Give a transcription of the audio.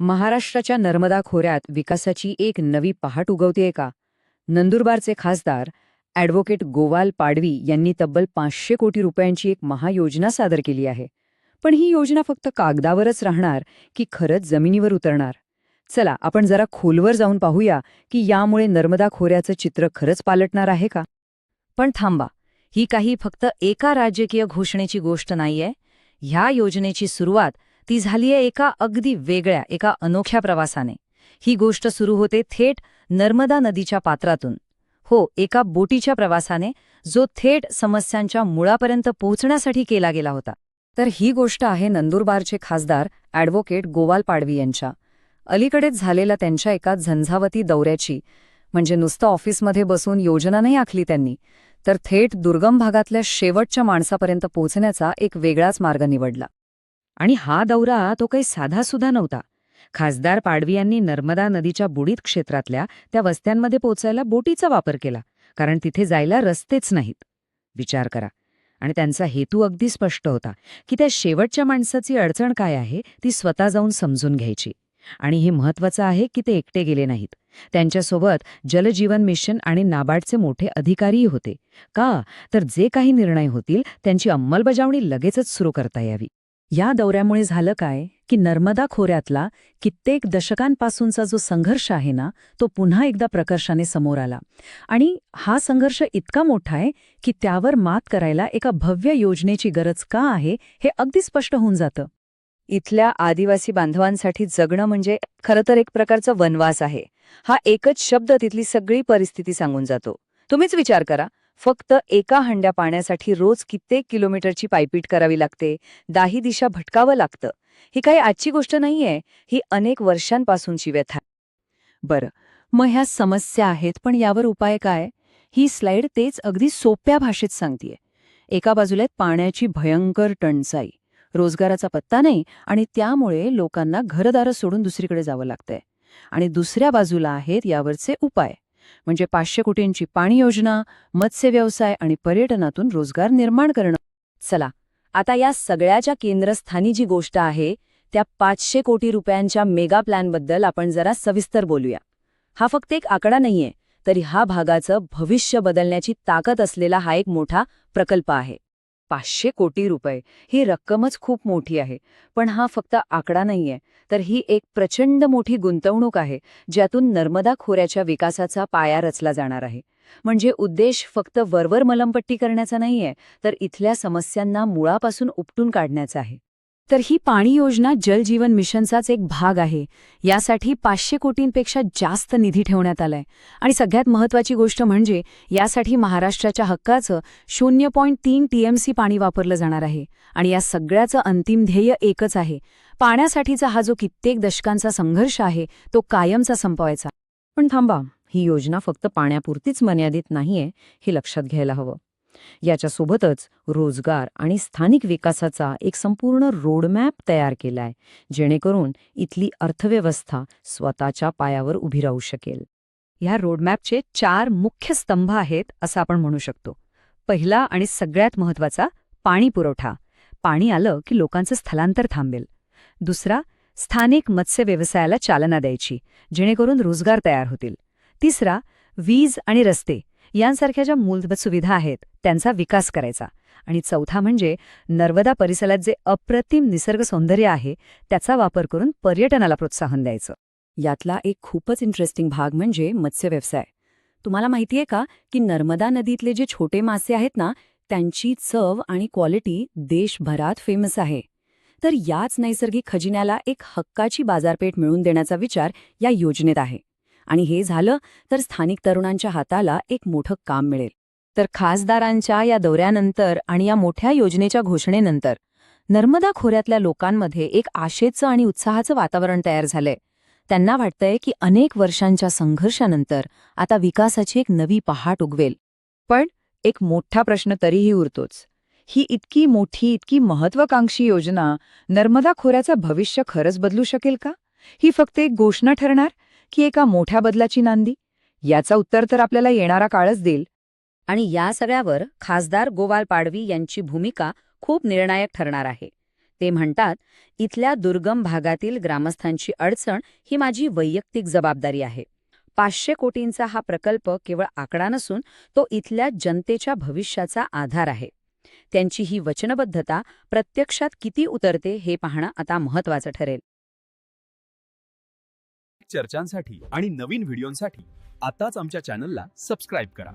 महाराष्ट्राच्या नर्मदा खोऱ्यात विकासाची एक नवी पहाट उगवतेय का? नंदुरबारचे खासदार ॲडव्होकेट गोवाल पाडवी यांनी तब्बल 500 कोटी रुपयांची एक महायोजना सादर केली आहे. पण ही योजना फक्त कागदावरच राहणार की खरंच जमिनीवर उतरणार? चला आपण जरा खोलवर जाऊन पाहूया की यामुळे नर्मदा खोऱ्याचं चित्र खरंच पालटणार आहे का? पण थांबा, ही काही फक्त एका राजकीय घोषणेची गोष्ट नाहीये. ह्या योजनेची सुरुवात ती झालीये एका अगदी वेगळ्या, एका अनोख्या प्रवासाने. ही गोष्ट सुरू होते थेट नर्मदा नदीच्या पात्रातून. हो, एका बोटीच्या प्रवासाने, जो थेट समस्यांच्या मुळापर्यंत पोहोचण्यासाठी केला गेला होता. तर ही गोष्ट आहे नंदुरबारचे खासदार ॲडव्होकेट गोवाल पाडवी यांच्या. अलीकडेच झालेल्या त्यांच्या एका झंझावती दौऱ्याची. म्हणजे नुसतं ऑफिसमध्ये बसून योजना नाही आखली त्यांनी, तर थेट दुर्गम भागातल्या शेवटच्या माणसापर्यंत पोहोचण्याचा एक वेगळाच मार्ग निवडला. आणि हा दौरा तो काही साधासुद्धा नव्हता. खासदार पाडवी यांनी नर्मदा नदीच्या बुडीत क्षेत्रातल्या त्या वस्त्यांमध्ये पोचायला बोटीचा वापर केला, कारण तिथे जायला रस्तेच नाहीत. विचार करा. आणि त्यांचा हेतू अगदी स्पष्ट होता की त्या शेवटच्या माणसाची अडचण काय आहे ती स्वतः जाऊन समजून घ्यायची. आणि हे महत्त्वाचं आहे की ते एकटे गेले नाहीत. त्यांच्यासोबत जलजीवन मिशन आणि नाबार्डचे मोठे अधिकारीही होते. का? तर जे काही निर्णय होतील त्यांची अंमलबजावणी लगेचच सुरू करता यावी. या दौऱ्यामुळे झालं काय की नर्मदा खोऱ्यातला कित्येक दशकांपासूनचा जो संघर्ष आहे ना, तो पुन्हा एकदा प्रकर्षाने समोर आला. आणि हा संघर्ष इतका मोठा आहे की त्यावर मात करायला एका भव्य योजनेची गरज का आहे हे अगदी स्पष्ट होऊन जातं. इथल्या आदिवासी बांधवांसाठी जगणं म्हणजे खरं तर एक प्रकारचा वनवास आहे. हा एकच शब्द तिथली सगळी परिस्थिती सांगून जातो. तुम्हीच विचार करा, फक्त एका हंड्या पाण्यासाठी रोज कित्येक किलोमीटरची पायपीट करावी लागते, 10 दिशा भटकावं लागतं. ही काही आजची गोष्ट नाहीये, ही अनेक वर्षांपासूनची व्यथा. बरं, मग ह्या समस्या आहेत, पण यावर उपाय काय? ही स्लाइड तेच अगदी सोप्या भाषेत सांगतेय. एका बाजूला पाण्याची भयंकर टंचाई, रोजगाराचा पत्ता नाही, आणि त्यामुळे लोकांना घरदारं सोडून दुसरीकडे जावं लागतंय. आणि दुसऱ्या बाजूला आहेत यावरचे उपाय, म्हणजे 500 कोटींची पाणी योजना, मत्स्य व्यवसाय आणि पर्यटनातून रोजगार निर्माण करणं. चला, आता या सगळ्याच्या केंद्रस्थानी जी गोष्ट आहे त्या 500 कोटी रुपयांच्या मेगा प्लॅनबद्दल आपण जरा सविस्तर बोलूया. हा फक्त एक आकडा नाहीये, तरी हा भागाचं भविष्य बदलण्याची ताकद असलेला हा एक मोठा प्रकल्प आहे. 500 कोटी रुपये ही रक्कमच खूप मोठी आहे. पण हा फक्त आकडा नाहीये, तर ही एक प्रचंड मोठी गुंतवणूक आहे, ज्यातून नर्मदा खोऱ्याच्या विकासाचा पाया रचला जाणार आहे. म्हणजे उद्देश फक्त वरवर मलमपट्टी करण्याचा नाहीये, तर इथल्या समस्यांना मुळापासून उपटून काढण्याचा आहे. तर ही पाणी योजना जलजीवन मिशनचाच एक भाग आहे. यासाठी 500 कोटींपेक्षा जास्त निधी ठेवण्यात आलाय. आणि सगळ्यात महत्त्वाची गोष्ट म्हणजे यासाठी महाराष्ट्राच्या हक्काचं 0.3 TMC पाणी वापरलं जाणार आहे. आणि या सगळ्याचं अंतिम ध्येय एकच आहे, पाण्यासाठीचा हा जो कित्येक दशकांचा संघर्ष आहे तो कायमचा संपवायचा. पण थांबा, ही योजना फक्त पाण्यापुरतीच मर्यादित नाहीये, हे लक्षात घ्यायला हवं. याच्यासोबतच रोजगार आणि स्थानिक विकासाचा एक संपूर्ण रोडमॅप तयार केलाय, जेणेकरून इथली अर्थव्यवस्था स्वतःच्या पायावर उभी राहू शकेल. ह्या रोडमॅपचे 4 मुख्य स्तंभ आहेत असं आपण म्हणू शकतो. पहिला आणि सगळ्यात महत्त्वाचा, पाणी पुरवठा. पाणी आलं की लोकांचं स्थलांतर थांबेल. दुसरा, स्थानिक मत्स्य व्यवसायाला चालना द्यायची, जेणेकरून रोजगार तयार होतील. तिसरा, वीज आणि रस्ते यांसारख्या ज्या मूलभूत सुविधा आहेत त्यांचा विकास करायचा. आणि चौथा म्हणजे नर्मदा परिसरात जे अप्रतिम निसर्ग सौंदर्य आहे त्याचा वापर करून पर्यटनाला प्रोत्साहन द्यायचं. यातला एक खूपच इंटरेस्टिंग भाग म्हणजे मत्स्य व्यवसाय. तुम्हाला माहितीये का की नर्मदा नदीतले जे छोटे मासे आहेत ना, त्यांची चव आणि क्वालिटी देशभरात फेमस आहे. तर याच नैसर्गिक खजिन्याला एक हक्काची बाजारपेठ मिळवून देण्याचा विचार या योजनेत आहे. आणि हे झालं तर स्थानिक तरुणांच्या हाताला एक मोठं काम मिळेल. तर खासदारांच्या या दौऱ्यानंतर आणि या मोठ्या योजनेच्या घोषणेनंतर नर्मदा खोऱ्यातल्या लोकांमध्ये एक आशेचं आणि उत्साहाचं वातावरण तयार झालंय. त्यांना वाटतंय की अनेक वर्षांच्या संघर्षानंतर आता विकासाची एक नवी पहाट उगवेल. पण एक मोठा प्रश्न तरीही उरतोच. ही इतकी मोठी, इतकी महत्वाकांक्षी योजना नर्मदा खोऱ्याचं भविष्य खरंच बदलू शकेल का? ही फक्त एक घोषणा ठरणार की एका मोठ्या बदलाची नांदी? याचं उत्तर तर आपल्याला येणारा काळच देईल. आणि या सगळ्यावर खासदार गोवाल पाडवी यांची भूमिका खूप निर्णायक ठरणार आहे. ते म्हणतात, इथल्या दुर्गम भागातील ग्रामस्थांची अडचण ही माझी वैयक्तिक जबाबदारी आहे. 500 कोटींचा हा प्रकल्प केवळ आकडा नसून तो इथल्या जनतेच्या भविष्याचा आधार आहे. त्यांची ही वचनबद्धता प्रत्यक्षात किती उतरते हे पाहणं आता महत्त्वाचं ठरेल. चर्चांसाठी आणि नवीन व्हिडिओंसाठी आताच आमच्या चॅनलला सबस्क्राईब करा.